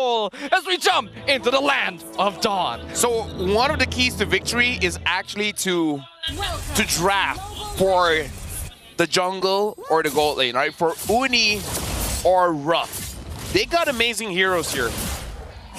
Soul as we jump into the land of Dawn. So one of the keys to victory is actually to draft for the jungle or the gold lane, right? For Uni or Ruff. They got amazing heroes here.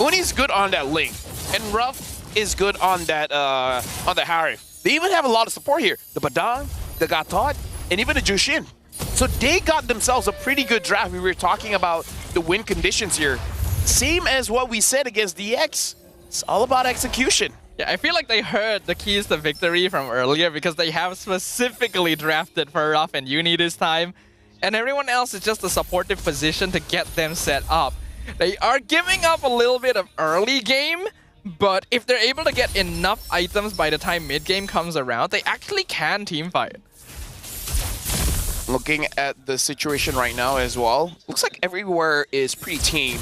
Uni's good on that link, and Ruff is good on that on the Harif. They even have a lot of support here. The Badang, the Gatot, and even the Jushin. So they got themselves a pretty good draft. We were talking about the win conditions here. Same as what we said against DX. It's all about execution. Yeah, I feel like they heard the keys to victory from earlier because they have specifically drafted for Ruff and Uni this time. And everyone else is just a supportive position to get them set up. They are giving up a little bit of early game, but if they're able to get enough items by the time mid-game comes around, they actually can teamfight. Looking at the situation right now as well, looks like everywhere is pretty tame.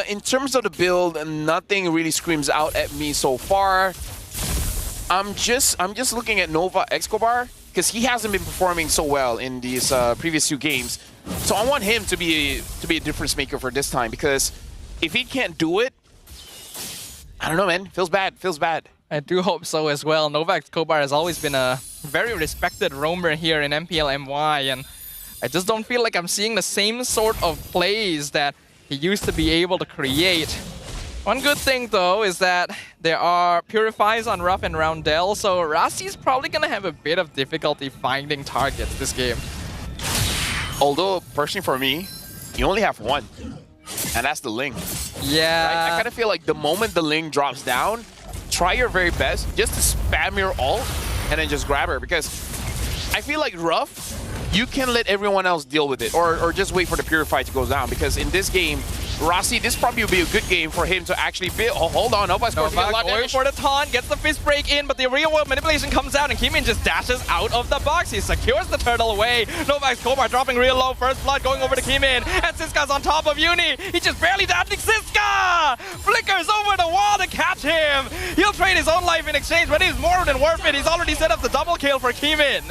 In terms of the build, nothing really screams out at me so far. I'm just looking at Nova Escobar because he hasn't been performing so well in these previous 2 games. So I want him to be a difference maker for this time, because if he can't do it, I don't know, man. Feels bad. I do hope so as well. Nova Escobar has always been a very respected roamer here in MPL MY, and I just don't feel like I'm seeing the same sort of plays that he used to be able to create. One good thing though is that there are Purifies on Ruff and Roundel, so Rassi's probably gonna have a bit of difficulty finding targets this game. Although, personally for me, you only have one, and that's the Ling. Yeah. Right? I kind of feel like the moment the Ling drops down, try your very best just to spam your ult and then just grab her, because I feel like Ruff, you can let everyone else deal with it, or just wait for the Purify to go down, because in this game, Rossi, this probably will be a good game for him to actually build. Oh, hold on, Nova's going for the taunt, gets the fist break in, but the real world manipulation comes out, and Kimin just dashes out of the box. He secures the turtle away. Nova Escobar dropping real low, first blood going over to Kimin, and Siska's on top of Uni. He just barely dodging Siska! Flickers over the wall to catch him. He'll trade his own life in exchange, but he's more than worth it. He's already set up the double kill for Kimin.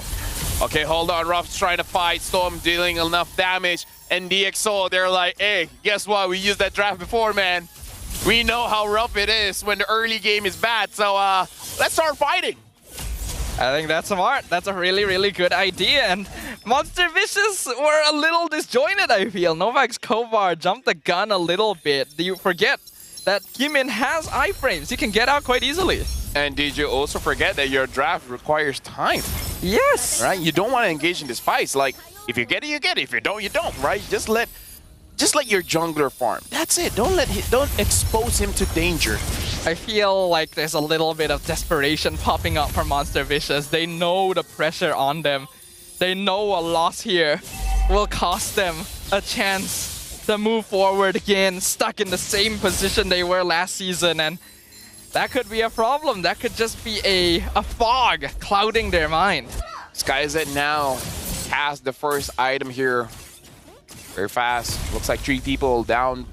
Okay, hold on, Ruff's trying to fight, Storm dealing enough damage, and DxO, they're like, hey, guess what? We used that draft before, man. We know how rough it is when the early game is bad, so let's start fighting. I think that's smart. That's a really, really good idea, and Monster Vicious were a little disjointed, I feel. Nova Escobar jumped the gun a little bit. Do you forget that Kimin has iframes? He can get out quite easily. And did you also forget that your draft requires time? Yes. Right? You don't want to engage in this fights. Like, if you get it, you get it. If you don't, you don't, right? Just let your jungler farm. That's it. Don't expose him to danger. I feel like there's a little bit of desperation popping up for Monster Vicious. They know the pressure on them. They know a loss here will cost them a chance to move forward again, stuck in the same position they were last season, and that could be a problem. That could just be a fog clouding their mind. SkyZ now has the first item here. Very fast. Looks like 3 people down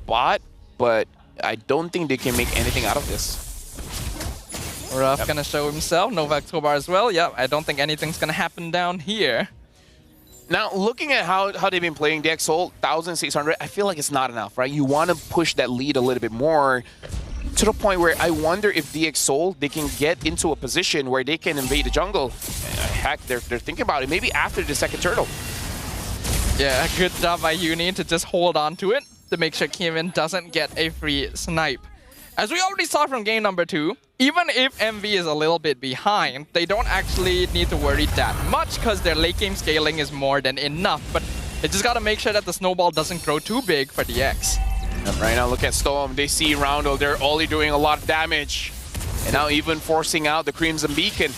bot, but I don't think they can make anything out of this. Ruff gonna show himself. Nova Escobar as well. Yep, I don't think anything's gonna happen down here. Now, looking at how they've been playing DxO, 1,600, I feel like it's not enough, right? You want to push that lead a little bit more, to the point where I wonder if DxO, they can get into a position where they can invade the jungle. Heck, they're thinking about it. Maybe after the second turtle. Yeah, good job by Uni to just hold on to it to make sure Kimin doesn't get a free snipe. As we already saw from game number 2, even if MV is a little bit behind, they don't actually need to worry that much because their late game scaling is more than enough. But they just got to make sure that the snowball doesn't grow too big for DX. Right now, look at Storm. They see Roundel. They're only doing a lot of damage. And now even forcing out the Crimson Beacon.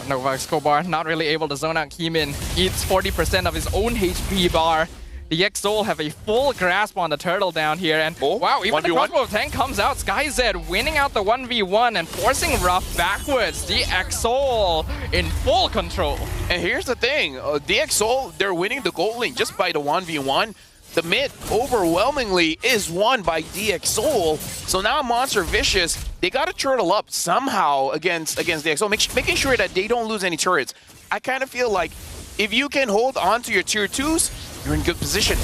Nova Escobar not really able to zone out Kimin. Eats 40% of his own HP bar. The DxO have a full grasp on the turtle down here. And wow, even the crossbow tank comes out. SkyZ winning out the 1v1 and forcing Ruff backwards. The DxO in full control. And here's the thing. DxO, they're winning the gold lane just by the 1v1. The mid overwhelmingly is won by DxO. So now Monster Vicious, they got to turtle up somehow against DxO, making sure that they don't lose any turrets. I kind of feel like if you can hold on to your tier 2s, you're in good position.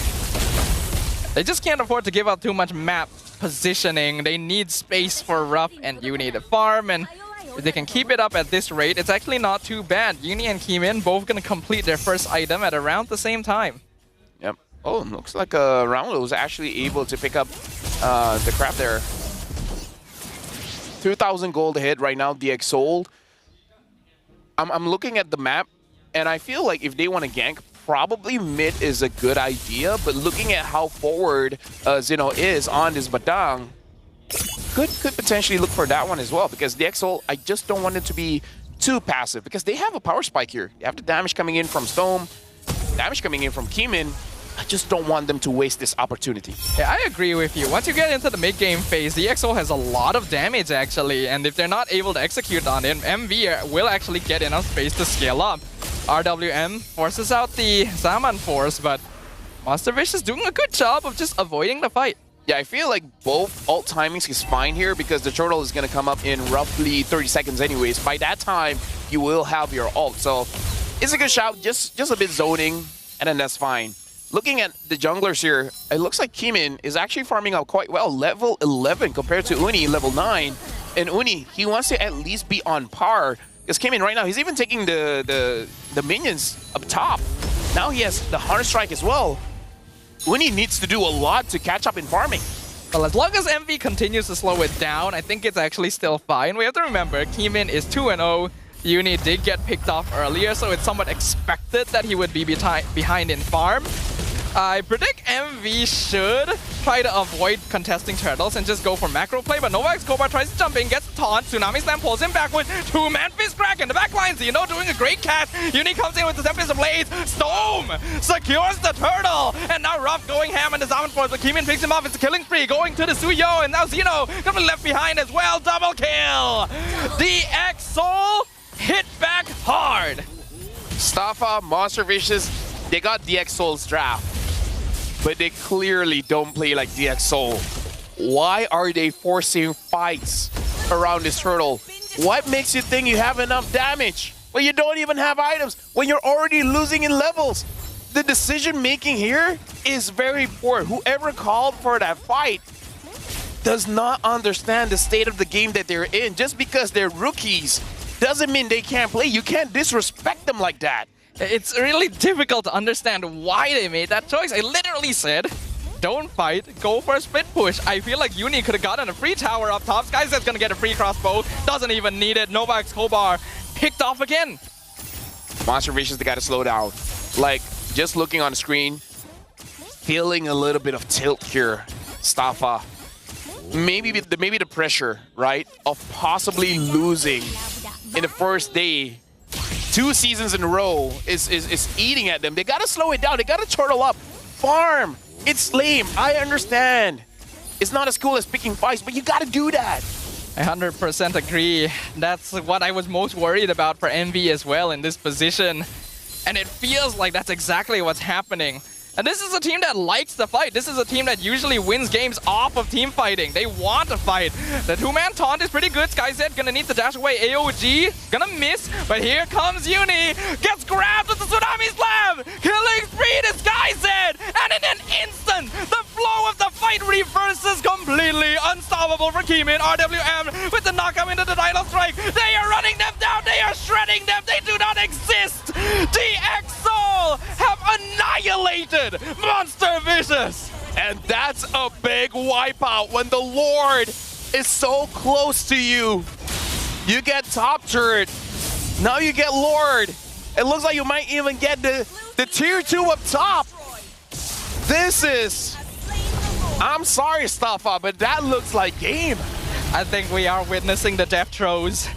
They just can't afford to give up too much map positioning. They need space for Ruff and Uni to farm, and if they can keep it up at this rate, it's actually not too bad. Uni and Keemin both going to complete their first item at around the same time. Yep. Oh, looks like Roundel was actually able to pick up the crap there. 2,000 gold ahead right now, DX sold. I'm looking at the map, and I feel like if they want to gank, probably mid is a good idea, but looking at how forward Zeno is on this Badang, could potentially look for that one as well, because the XL, I just don't want it to be too passive, because they have a power spike here. You have the damage coming in from Stone, damage coming in from Keemin. I just don't want them to waste this opportunity. Yeah, I agree with you. Once you get into the mid-game phase, the EXO has a lot of damage, actually, and if they're not able to execute on it, MV will actually get enough space to scale up. RWM forces out the Zaman Force, but Monsterfish is doing a good job of just avoiding the fight. Yeah, I feel like both ult timings is fine here, because the turtle is going to come up in roughly 30 seconds anyways. By that time, you will have your ult. So it's a good shout, just a bit zoning, and then that's fine. Looking at the junglers here, it looks like Keemin is actually farming out quite well. Level 11 compared to Uni, level 9. And Uni, he wants to at least be on par. Because Keemin right now, he's even taking the minions up top. Now he has the Hunter Strike as well. Uni needs to do a lot to catch up in farming. Well, as long as MV continues to slow it down, I think it's actually still fine. We have to remember, Keemin is 2-0. Uni did get picked off earlier, so it's somewhat expected that he would be behind in farm. I predict MV should try to avoid contesting turtles and just go for macro play, but Novak's Kobar tries to jump in, gets the taunt, Tsunami Slam pulls him backward, two-man fist crack in the back line, Zeno doing a great catch, Uni comes in with the Tempest of Blades, Storm secures the turtle, and now Ruff going ham in the Zaman Force, but Keemin picks him up, it's a killing spree, going to the Suyo, and now Zeno gonna be left behind as well, double kill! The X-Soul hit back hard! Staffa, Monsterfish, they got DX Soul's draft, but they clearly don't play like DX Soul. Why are they forcing fights around this turtle? What makes you think you have enough damage when you don't even have items, when you're already losing in levels? The decision making here is very poor. Whoever called for that fight does not understand the state of the game that they're in. Just because they're rookies doesn't mean they can't play. You can't disrespect them like that. It's really difficult to understand why they made that choice. I literally said, don't fight, go for a split push. I feel like Uni could have gotten a free tower up top. Skyzet's gonna get a free crossbow, doesn't even need it. Novak's Kobar picked off again. Monsterfish is the guy to slow down. Like, just looking on the screen, feeling a little bit of tilt here, Staffa. Maybe the pressure, right, of possibly losing in the first day, 2 seasons in a row is eating at them. They gotta slow it down. They gotta turtle up. Farm. It's lame. I understand. It's not as cool as picking fights, but you gotta do that. I 100% agree. That's what I was most worried about for Envy as well in this position. And it feels like that's exactly what's happening. And this is a team that likes to fight. This is a team that usually wins games off of team fighting. They want to fight. The two-man taunt is pretty good. Skyzed gonna need to dash away. AOG gonna miss, but here comes Uni. Gets grabbed with the Tsunami Slam. Killing spree to Skyzed. And in an instant, the flow of the fight reverses completely. Unstoppable for Keemin. RWM with the knockout into the Dino Strike. They are running them down. They are shredding them. They do not exist. DX Soul have annihilated Monsterfish. And that's a big wipeout when the Lord is so close to you. You get top turret. Now you get Lord. It looks like you might even get the tier 2 up top. This is... I'm sorry, Staffa, but that looks like game. I think we are witnessing the death throes.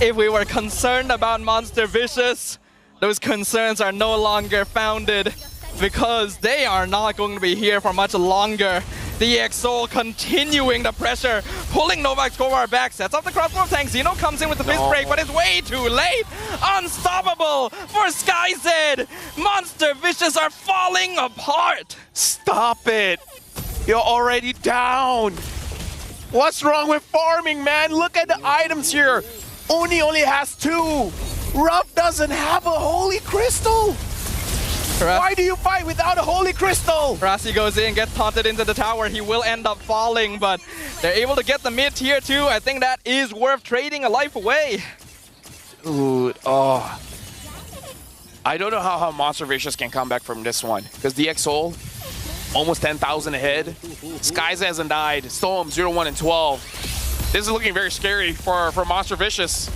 If we were concerned about Monsterfish, those concerns are no longer founded, because they are not going to be here for much longer. The EXO continuing the pressure, pulling Novak's Kovar back, sets up the crossbow tank. Zeno comes in with the fist break, but it's way too late. Unstoppable for Skyzed. Monsterfish are falling apart. Stop it. You're already down. What's wrong with farming, man? Look at the items here. Oni only has 2. Ruff doesn't have a holy crystal. Why do you fight without a Holy Crystal? Rasi goes in, gets taunted into the tower. He will end up falling, but they're able to get the mid tier too. I think that is worth trading a life away. Dude, oh. I don't know how Monster Vicious can come back from this one. Because DX Soul, almost 10,000 ahead. Skies hasn't died. Storm, 0, 1, and 12. This is looking very scary for Monster Vicious.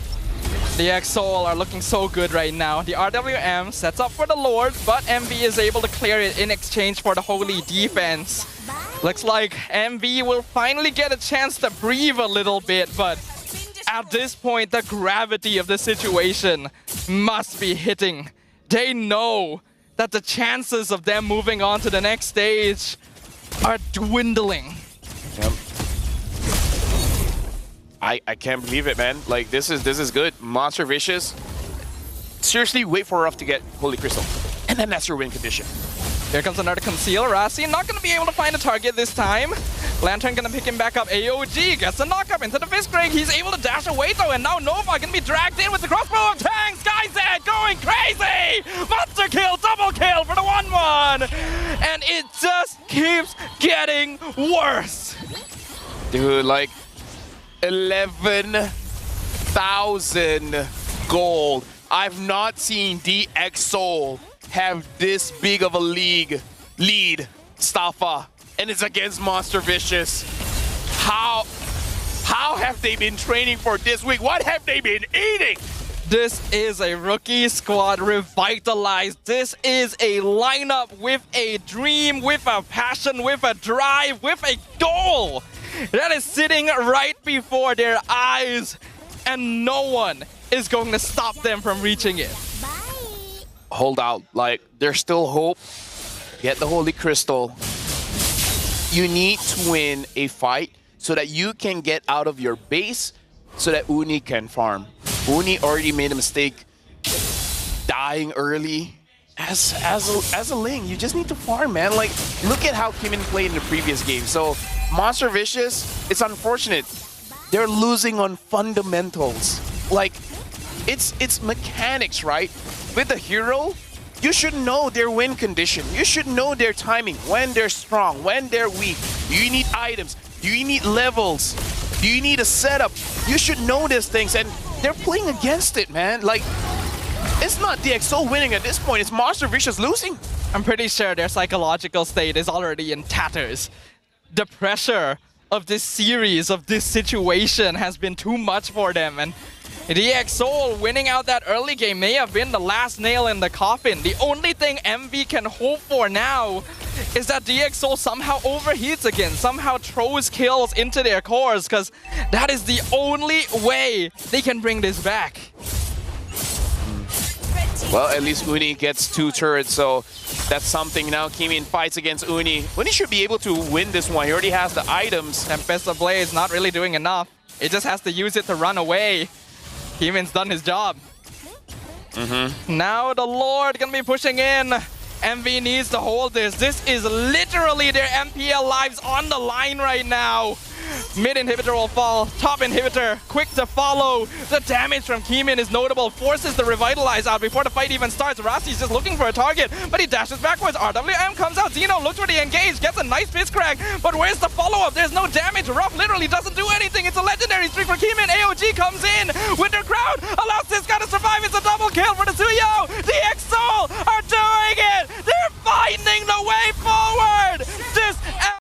The X-Soul are looking so good right now. The RWM sets up for the Lord, but MV is able to clear it in exchange for the Holy Defense. Looks like MV will finally get a chance to breathe a little bit, but at this point, the gravity of the situation must be hitting. They know that the chances of them moving on to the next stage are dwindling. Yep. I can't believe it, man. Like, this is good. Monster Vicious. Seriously, wait for Ruff to get Holy Crystal. And then that's your win condition. Here comes another Conceal. Rasi not going to be able to find a target this time. Lantern going to pick him back up. AOG gets a knock up into the Fist Ring. He's able to dash away though, and now Nova going to be dragged in with the crossbow of tanks. Skyzed going crazy! Monster kill, double kill for the 1-1! And it just keeps getting worse. Dude, like 11,000 gold. I've not seen DX Soul have this big of a lead, Staffa, and it's against Monster Vicious. How have they been training for this week? What have they been eating? This is a rookie squad revitalized. This is a lineup with a dream, with a passion, with a drive, with a goal that is sitting right before their eyes, and no one is going to stop them from reaching it. Hold out. Like, there's still hope. Get the Holy Crystal. You need to win a fight so that you can get out of your base so that Uni can farm. Uni already made a mistake dying early. As a Ling, you just need to farm, man. Like, look at how Kimin played in the previous game. So, Monster Vicious, it's unfortunate. They're losing on fundamentals. Like, it's mechanics, right? With a hero, you should know their win condition. You should know their timing, when they're strong, when they're weak. Do you need items? Do you need levels? Do you need a setup? You should know these things, and they're playing against it, man. Like, it's not DxO winning at this point, it's Monster Vicious losing. I'm pretty sure their psychological state is already in tatters. The pressure of this series, of this situation has been too much for them, and DxO winning out that early game may have been the last nail in the coffin. The only thing MV can hope for now is that DxO somehow overheats again, somehow throws kills into their cores, because that is the only way they can bring this back. Well, at least Uni gets 2 turrets, so that's something. Now Kimin fights against Uni. Uni should be able to win this one. He already has the items. Tempest of Blaze not really doing enough. It just has to use it to run away. Kimin's done his job. Now the Lord gonna be pushing in. MV needs to hold this. This is literally their MPL lives on the line right now. Mid inhibitor will fall, top inhibitor quick to follow. The damage from Kimin is notable, forces the revitalize out before the fight even starts. Rasi's just looking for a target, but he dashes backwards. RWM comes out, Zeno looks for the engage, gets a nice fist crack, but where's the follow-up? There's no damage. Ruff literally doesn't do anything. It's a legendary streak for Kimin. AOG comes in, Winter Crowd allows this guy to survive. It's a double kill for the Suyo. The X-Soul are doing it. They're finding the way forward.